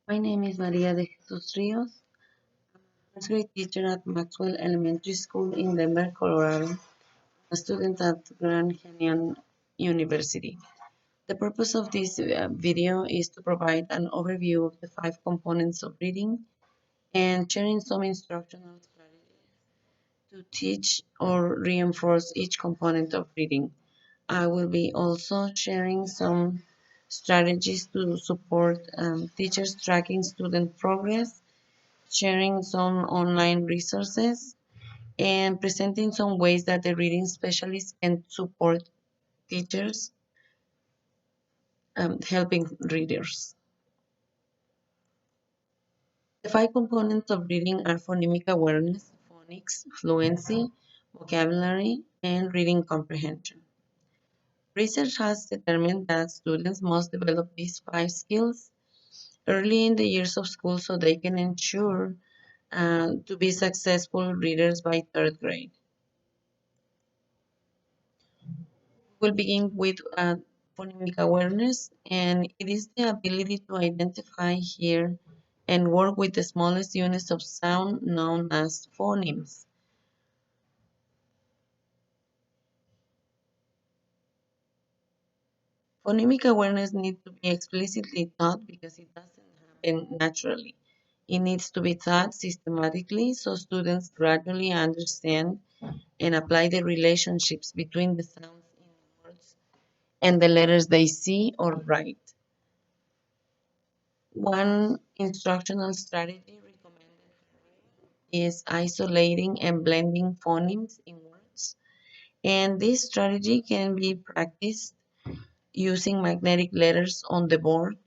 My name is Maria de Jesus Rios. I'm a grade teacher at Maxwell Elementary School in Denver, Colorado, a student at Grand Canyon University. The purpose of this video is to provide an overview of the five components of reading and sharing some instructional strategies to teach or reinforce each component of reading. I will be also sharing some strategies to support teachers tracking student progress, sharing some online resources, and presenting some ways that the reading specialists can support teachers helping readers. The five components of reading are phonemic awareness, phonics, fluency, vocabulary, and reading comprehension. Research has determined that students must develop these five skills early in the years of school so they can ensure to be successful readers by third grade. We'll begin with phonemic awareness, and it is the ability to identify, hear, and work with the smallest units of sound known as phonemes. Phonemic awareness needs to be explicitly taught because it doesn't happen naturally. It needs to be taught systematically so students gradually understand and apply the relationships between the sounds in words and the letters they see or write. One instructional strategy recommended is isolating and blending phonemes in words. And this strategy can be practiced using magnetic letters on the board.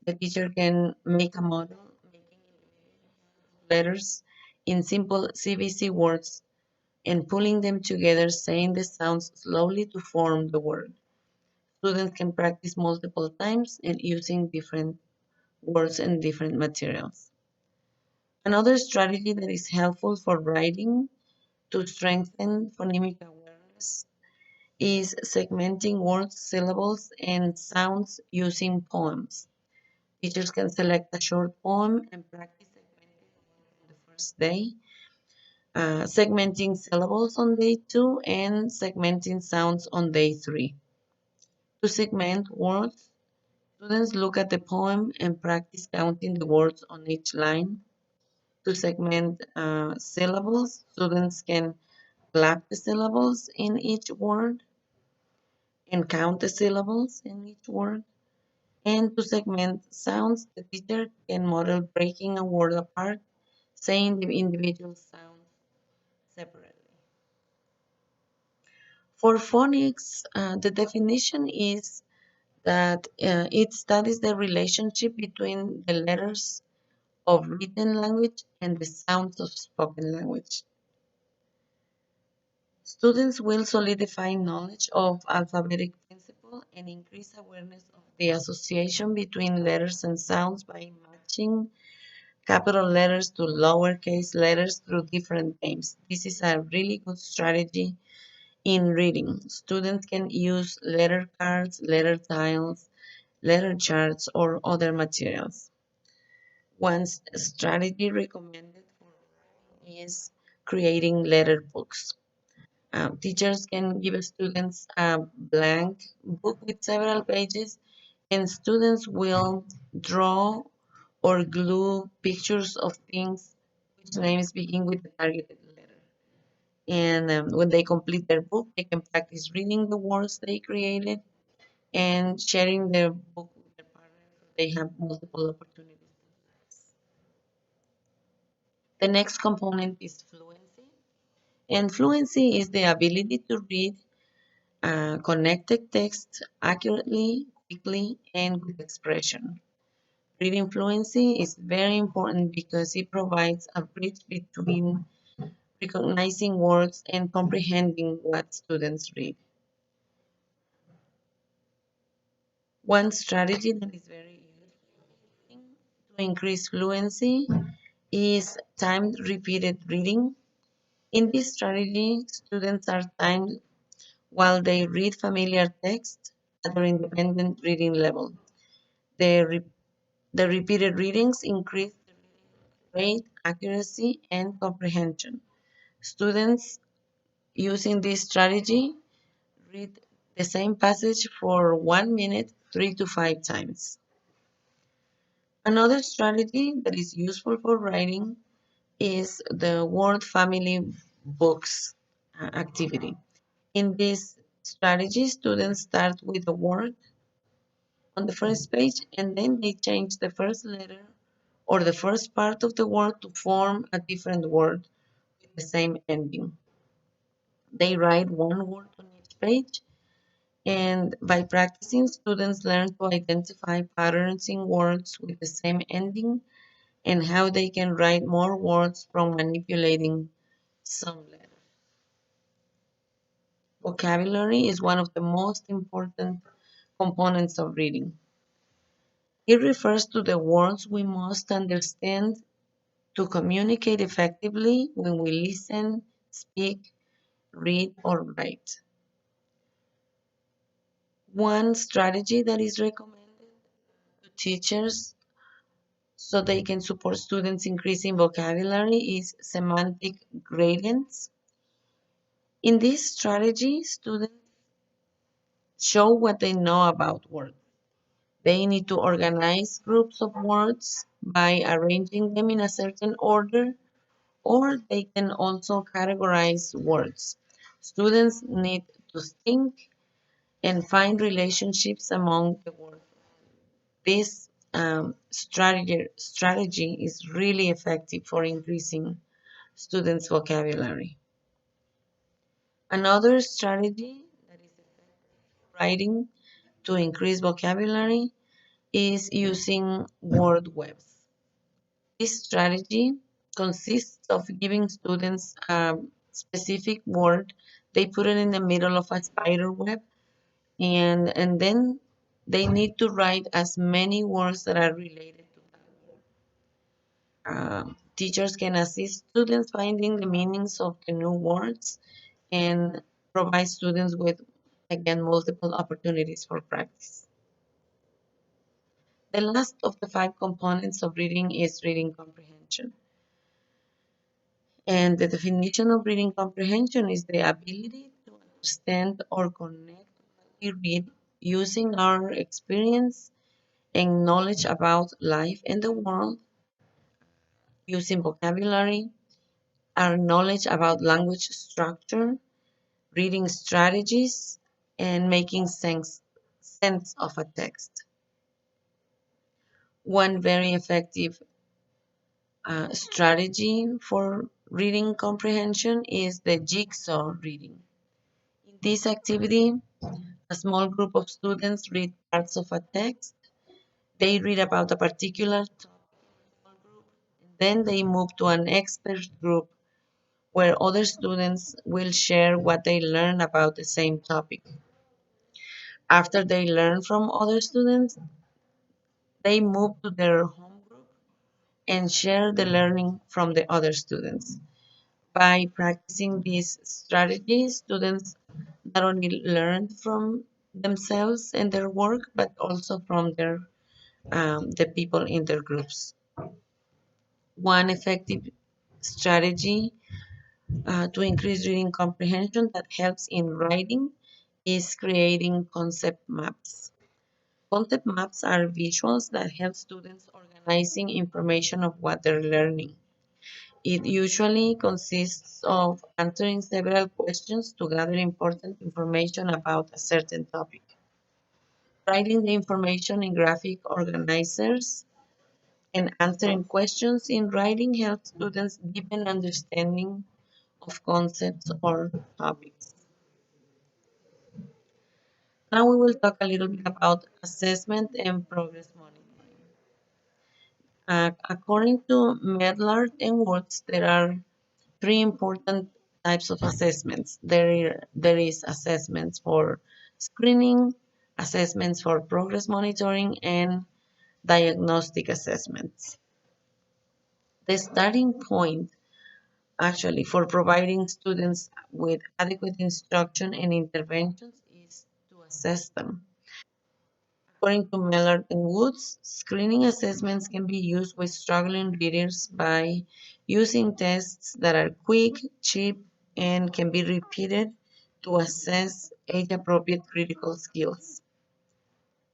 The teacher can make a model making letters in simple CVC words and pulling them together, saying the sounds slowly to form the word. Students can practice multiple times and using different words and different materials. Another strategy that is helpful for writing to strengthen phonemic awareness is segmenting words, syllables, and sounds using poems. Teachers can select a short poem and practice segmenting on the first day, segmenting syllables on day two, and segmenting sounds on day three. To segment words, students look at the poem and practice counting the words on each line. To segment syllables, students can clap the syllables in each word and count the syllables in each word. And to segment sounds, the teacher can model breaking a word apart, saying the individual sounds separately. For phonics, the definition is that it studies the relationship between the letters of written language and the sounds of spoken language. Students will solidify knowledge of alphabetic principle and increase awareness of the association between letters and sounds by matching capital letters to lowercase letters through different names. This is a really good strategy in reading. Students can use letter cards, letter tiles, letter charts, or other materials. One strategy recommended for is creating letter books. Teachers can give students a blank book with several pages, and students will draw or glue pictures of things whose names begin with the targeted letter. And when they complete their book, they can practice reading the words they created and sharing their book with their partners. So they have multiple opportunities. The next component is fluency. And fluency is the ability to read connected text accurately, quickly, and with expression. Reading fluency is very important because it provides a bridge between recognizing words and comprehending what students read. One strategy that is very useful to increase fluency is timed repeated reading. In this strategy, students are timed while they read familiar text at their independent reading level. The The repeated readings increase the rate, accuracy, and comprehension. Students using this strategy read the same passage for 1 minute 3 to 5 times. Another strategy that is useful for writing is the word family books activity. In this strategy, students start with a word on the first page and then they change the first letter or the first part of the word to form a different word with the same ending. They write one word on each page, and by practicing, students learn to identify patterns in words with the same ending and how they can write more words from manipulating some letters. Vocabulary is one of the most important components of reading. It refers to the words we must understand to communicate effectively when we listen, speak, read, or write. One strategy that is recommended to teachers so they can support students increasing vocabulary is semantic gradients. In this strategy, students show what they know about words. They need to organize groups of words by arranging them in a certain order, or they can also categorize words. Students need to think and find relationships among the words. This strategy is really effective for increasing students' vocabulary. Another strategy that is writing to increase vocabulary is using word webs. This strategy consists of giving students a specific word. They put it in the middle of a spider web, and then they need to write as many words that are related to that. Teachers can assist students finding the meanings of the new words and provide students with, again, multiple opportunities for practice. The last of the five components of reading is reading comprehension. And the definition of reading comprehension is the ability to understand or connect what we read using our experience and knowledge about life and the world, using vocabulary, our knowledge about language structure, reading strategies, and making sense of a text. One very effective strategy for reading comprehension is the jigsaw reading. In this activity, a small group of students read parts of a text. They read about a particular topic, then they move to an expert group where other students will share what they learn about the same topic. After they learn from other students, they move to their home group and share the learning from the other students. By practicing these strategies, students not only learn from themselves and their work, but also from the people in their groups. One effective strategy to increase reading comprehension that helps in writing is creating concept maps. Concept maps are visuals that help students organizing information of what they're learning. It usually consists of answering several questions to gather important information about a certain topic. Writing the information in graphic organizers and answering questions in writing helps students deepen understanding of concepts or topics. Now we will talk a little bit about assessment and progress monitoring. According to Medlard and Works, there are three important types of assessments. There is assessments for screening, assessments for progress monitoring, and diagnostic assessments. The starting point actually for providing students with adequate instruction and interventions is to assess them. According to Mellard and Woods, screening assessments can be used with struggling readers by using tests that are quick, cheap, and can be repeated to assess age-appropriate critical skills.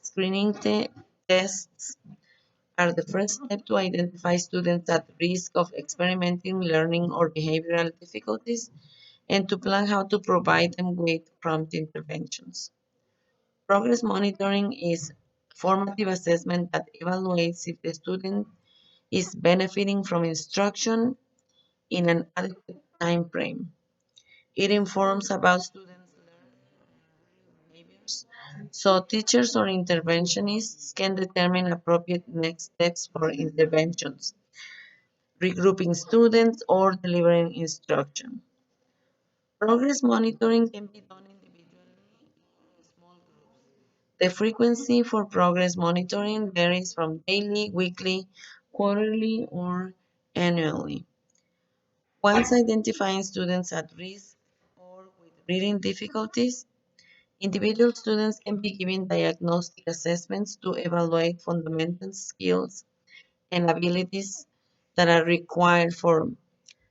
Screening tests are the first step to identify students at risk of experimenting learning or behavioral difficulties and to plan how to provide them with prompt interventions. Progress monitoring is formative assessment that evaluates if the student is benefiting from instruction in an adequate time frame. It informs about students' behaviors, so teachers or interventionists can determine appropriate next steps for interventions, regrouping students, or delivering instruction. Progress monitoring can be done individually in small groups. The frequency for progress monitoring varies from daily, weekly, quarterly, or annually. Once identifying students at risk or with reading difficulties, individual students can be given diagnostic assessments to evaluate fundamental skills and abilities that are required for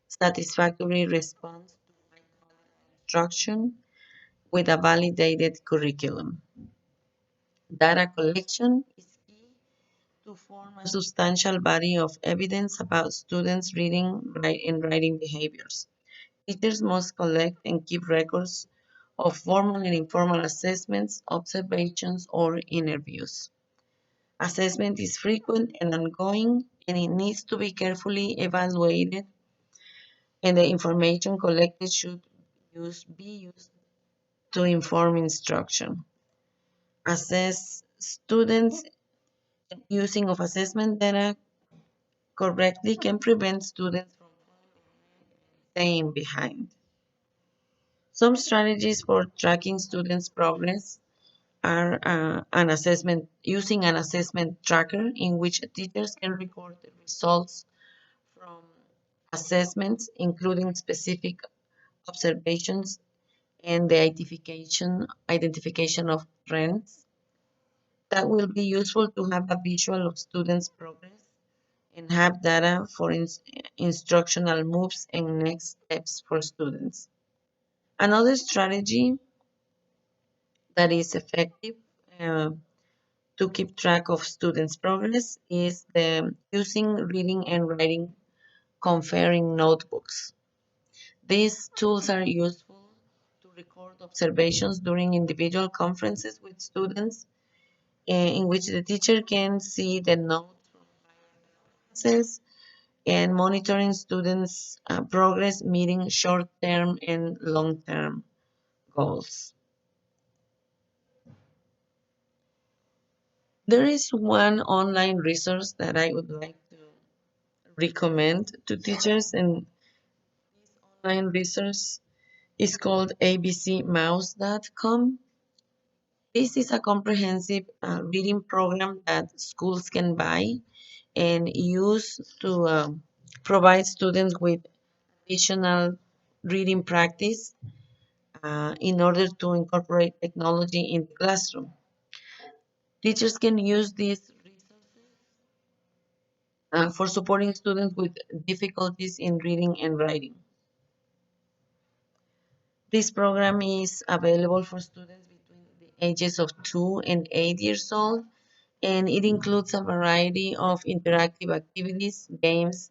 satisfactory response to high-quality instruction with a validated curriculum. Data collection is key to form a substantial body of evidence about students' reading and writing behaviors. Teachers must collect and keep records of formal and informal assessments, observations, or interviews. Assessment is frequent and ongoing, and it needs to be carefully evaluated, and the information collected should be used to inform instruction. Assess students using of assessment data correctly can prevent students from staying behind. Some strategies for tracking students' progress are an assessment using an assessment tracker in which teachers can record the results from assessments, including specific observations and the identification of trends. That will be useful to have a visual of students' progress and have data for instructional moves and next steps for students. Another strategy that is effective uh, to keep track of students' progress is the using reading and writing conferring notebooks. These tools are useful to record observations during individual conferences with students in which the teacher can see the notes from classes and monitoring students' progress meeting short-term and long-term goals. There is one online resource that I would like to recommend to teachers, and this online resource is called abcmouse.com. This is a comprehensive reading program that schools can buy and use to provide students with additional reading practice in order to incorporate technology in the classroom. Teachers can use these resources for supporting students with difficulties in reading and writing. This program is available for students between the ages of 2 and 8 years old, and it includes a variety of interactive activities, games,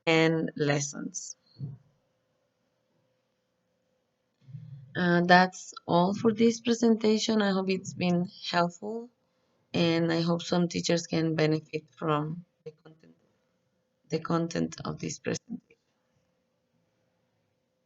and lessons. That's all for this presentation. I hope it's been helpful, and I hope some teachers can benefit from the content of this presentation.